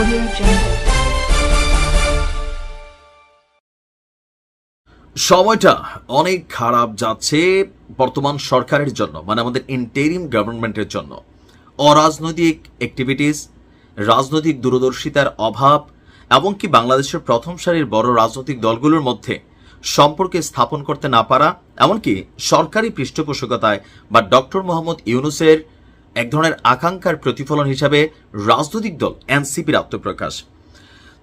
Audio Jungle. সময়টা অনেক খারাপ যাচ্ছে বর্তমান সরকারের জন্য, মানে আমাদের ইন্টারিম গভর্নমেন্টের জন্য। অরাজনৈতিক অ্যাক্টিভিটিস, রাজনৈতিক দূরদর্শিতার অভাব, এমনকি বাংলাদেশের প্রথম সারির বড় রাজনৈতিক দলগুলোর মধ্যে সম্পর্কে স্থাপন করতে না পারা, এমনকি সরকারি পৃষ্ঠপোষকতায় বা ডক্টর মোহাম্মদ ইউনূসের এক ধরনের আকাঙ্ক্ষার প্রতিফলন হিসাবে রাজনৈতিক দল এনসিপির আত্মপ্রকাশ।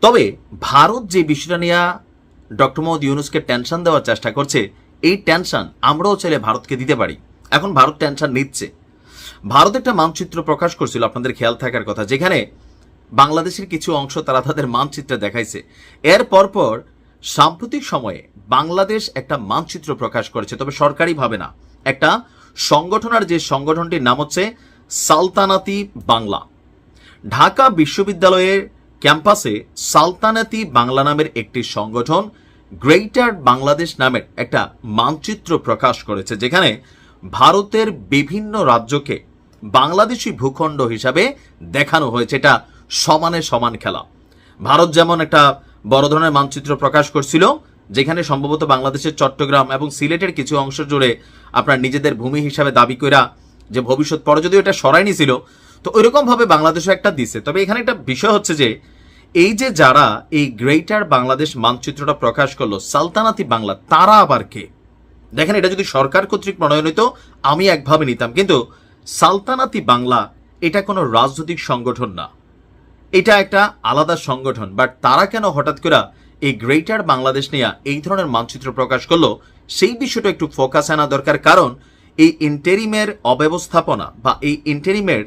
তবে ভারত যে বিষয়টা নিয়ে ডক্টর মোহাম্মদ ইউনূসকে টেনশন দেওয়ার চেষ্টা করছে, এই টেনশন আমরাও চাইলে ভারতকে দিতে পারি। এখন ভারত টেনশন নিচ্ছে। ভারত একটা মানচিত্র প্রকাশ করছিল, আপনাদের খেয়াল থাকার কথা, যেখানে বাংলাদেশের কিছু অংশ তারা তাদের মানচিত্রে দেখাইছে। এর পরপর সাম্প্রতিক সময়ে বাংলাদেশ একটা মানচিত্র প্রকাশ করেছে, তবে সরকারিভাবে না, একটা সংগঠন, আর যে সংগঠনটির নাম হচ্ছে সালতানাতি বাংলা। ঢাকা বিশ্ববিদ্যালয়ের ক্যাম্পাসে সালতানাতি বাংলা নামের একটি সংগঠন গ্রেটার বাংলাদেশ নামের একটা মানচিত্র প্রকাশ করেছে, যেখানে ভারতের বিভিন্ন রাজ্যকে বাংলাদেশি ভূখণ্ড হিসাবে দেখানো হয়েছে। এটা সমানে সমান খেলা। ভারত যেমন একটা বড় ধরনের মানচিত্র প্রকাশ করছিল, যেখানে সম্ভবত বাংলাদেশের চট্টগ্রাম এবং সিলেটের কিছু অংশ জুড়ে আপনার নিজেদের ভূমি হিসাবে দাবি করা, যে ভবিষ্যৎ পরে যদিও এটা সরাই নিছিল, তো ওইরকম ভাবে বাংলাদেশও একটা দিছে। তবে এখানে একটা বিষয় হচ্ছে যে এই যে যারা এই গ্রেটার বাংলাদেশ মানচিত্রটা প্রকাশ করলো, সালতানাতি বাংলা, তারা আবার কে? দেখেন, এটা যদি সরকার কর্তৃক প্রণয়ন হইতো আমি একভাবে নিতাম, কিন্তু সালতানাতি বাংলা এটা কোনো রাজনৈতিক সংগঠন না, এটা একটা আলাদা সংগঠন। বাট তারা কেন হঠাৎ করে এই গ্রেটার বাংলাদেশ নিয়ে এই ধরনের মানচিত্র প্রকাশ করলো, সেই বিষয়টা একটু ফোকাস আনা দরকার। কারণ এই ইন্টারিমের অব্যবস্থাপনা বা এই ইন্টারিমের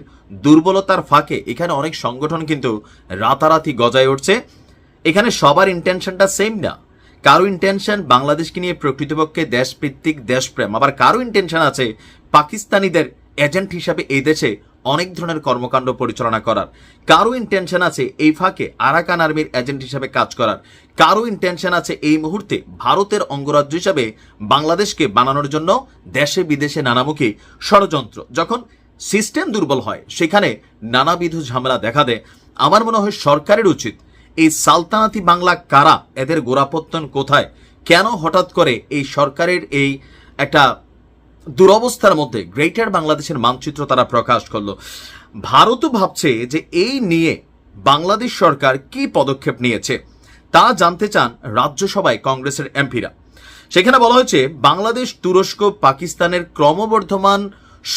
দুর্বলতার ফাঁকে এখানে অনেক সংগঠন কিন্তু রাতারাতি গজায় উঠছে। এখানে সবার ইন্টেনশনটা সেম না। কারো ইন্টেনশন বাংলাদেশকে নিয়ে প্রকৃতপক্ষে দেশভিত্তিক দেশপ্রেম, আবার কারো ইন্টেনশন আছে পাকিস্তানিদের এজেন্ট হিসাবে এই দেশে অনেক ধরনের কর্মকাণ্ড পরিচালনা করার। কারো ইন্টেনশন আছে এই ফাঁকে আরাকান আর্মির এজেন্ট হিসাবে কাজ করার। কারো ইন্টেনশন আছে এই মুহূর্তে ভারতের অঙ্গরাজ্য হিসাবে বাংলাদেশকে বানানোর জন্য দেশে বিদেশে নানামুখী ষড়যন্ত্র। যখন সিস্টেম দুর্বল হয়, সেখানে নানাবিধ ঝামেলা দেখা দেয়। আমার মনে হয় সরকারের উচিত এই সালতানাতি বাংলা কারা, এদের গোড়াপত্তন কোথায়, কেন হঠাৎ করে এই সরকারের এই একটা দুরবস্থার মধ্যে গ্রেটার বাংলাদেশের মানচিত্র তারা প্রকাশ করলো। ভারতও ভাবছে যে এই নিয়ে বাংলাদেশ সরকার কি পদক্ষেপ নিয়েছে তা জানতে চান রাজ্যসভায় কংগ্রেসের এমপিরা। সেখানে বলা হয়েছে বাংলাদেশ, তুরস্ক, পাকিস্তানের ক্রমবর্ধমান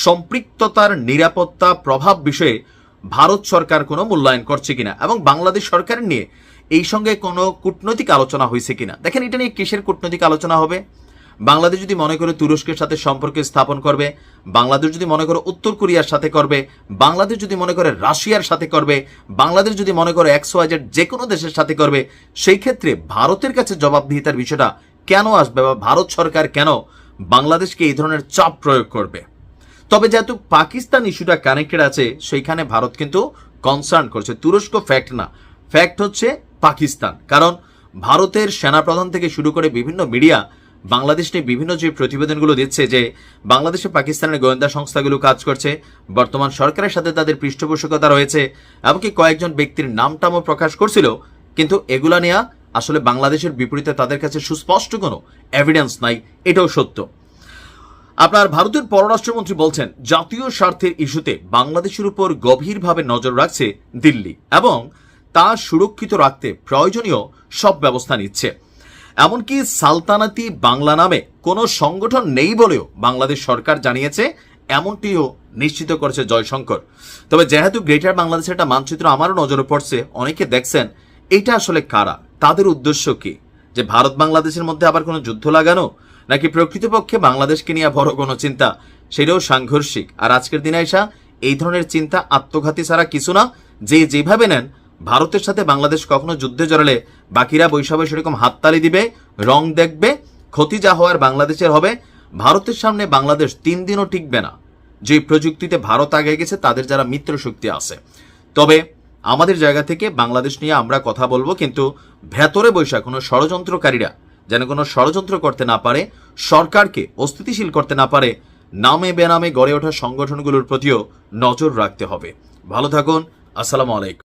সম্পৃক্ততার নিরাপত্তা প্রভাব বিষয়ে ভারত সরকার কোনো মূল্যায়ন করছে কিনা, এবং বাংলাদেশ সরকারের নিয়ে এই সঙ্গে কোনো কূটনৈতিক আলোচনা হয়েছে কিনা। দেখেন, এটা নিয়ে কিসের কূটনৈতিক আলোচনা হবে? বাংলাদেশ যদি মনে করে তুরস্কের সাথে সম্পর্ক স্থাপন করবে, বাংলাদেশ যদি মনে করে উত্তর কোরিয়ার সাথে করবে, বাংলাদেশ যদি মনে করে রাশিয়ার সাথে করবে, বাংলাদেশ যদি মনে করে XYZ যে কোনো দেশের সাথে করবে, সেই ক্ষেত্রে ভারতের কাছে জবাবদিহিতার বিষয়টা কেন আসবে, বা ভারত সরকার কেন বাংলাদেশকে এই ধরনের চাপ প্রয়োগ করবে? তবে যেহেতু পাকিস্তান ইস্যুটা কানেক্টেড আছে, সেইখানে ভারত কিন্তু কনসার্ন করছে। তুরস্ক ফ্যাক্ট না, ফ্যাক্ট হচ্ছে পাকিস্তান। কারণ ভারতের সেনাপ্রধান থেকে শুরু করে বিভিন্ন মিডিয়া বাংলাদেশ নিয়ে বিভিন্ন যে প্রতিবেদনগুলো দিচ্ছে, যে বাংলাদেশে পাকিস্তানের গোয়েন্দা সংস্থাগুলো কাজ করছে, বর্তমান সরকারের সাথে তাদের পৃষ্ঠপোষকতা রয়েছে, এমনকি কয়েকজন ব্যক্তির নামটামও প্রকাশ করছিল, কিন্তু এগুলা নিয়ে আসলে বাংলাদেশের বিপরীতে তাদের কাছে সুস্পষ্ট কোনো এভিডেন্স নাই, এটাও সত্য। আপনার ভারতের পররাষ্ট্রমন্ত্রী বলছেন জাতীয় স্বার্থের ইস্যুতে বাংলাদেশের উপর গভীরভাবে নজর রাখছে দিল্লি, এবং তা সুরক্ষিত রাখতে প্রয়োজনীয় সব ব্যবস্থা নিচ্ছে। এমনকি সালতানাতি বাংলা নামে কোনো সংগঠন নেই বলেও বাংলাদেশ সরকার জানিয়েছে, এমনটিও নিশ্চিত করেছে জয়শঙ্কর। তবে যেহেতু গ্রেটার বাংলাদেশের একটা মানচিত্র আমারও নজরে পড়ছে, অনেকে দেখছেন এটা আসলে কারা, তাদের উদ্দেশ্য কি, যে ভারত বাংলাদেশের মধ্যে আবার কোনো যুদ্ধ লাগানো, নাকি প্রকৃতপক্ষে বাংলাদেশকে নিয়ে বড় কোনো চিন্তা, সেটাও সাংঘর্ষিক। আর আজকের দিনে এসা এই ধরনের চিন্তা আত্মঘাতী ছাড়া কিছু না। যে যেভাবে নেন, ভারতের সাথে বাংলাদেশ কখনো যুদ্ধে জড়ালে বাকিরা বৈশাখে সেরকম হাততালি দিবে, রং দেখবে, ক্ষতি যা হওয়ার বাংলাদেশের হবে। ভারতের সামনে বাংলাদেশ 3 দিনও টিকবে না। যে প্রযুক্তিতে ভারত আগে গেছে, তাদের যারা মিত্র শক্তি আছে। তবে আমাদের জায়গা থেকে বাংলাদেশ নিয়ে আমরা কথা বলবো, কিন্তু ভেতরে বৈশা কোনো ষড়যন্ত্রকারীরা যেন কোনো ষড়যন্ত্র করতে না পারে, সরকারকে অস্থিতিশীল করতে না পারে, নামে বেনামে গড়ে ওঠা সংগঠনগুলোর প্রতিও নজর রাখতে হবে। ভালো থাকুন। আসসালামু আলাইকুম।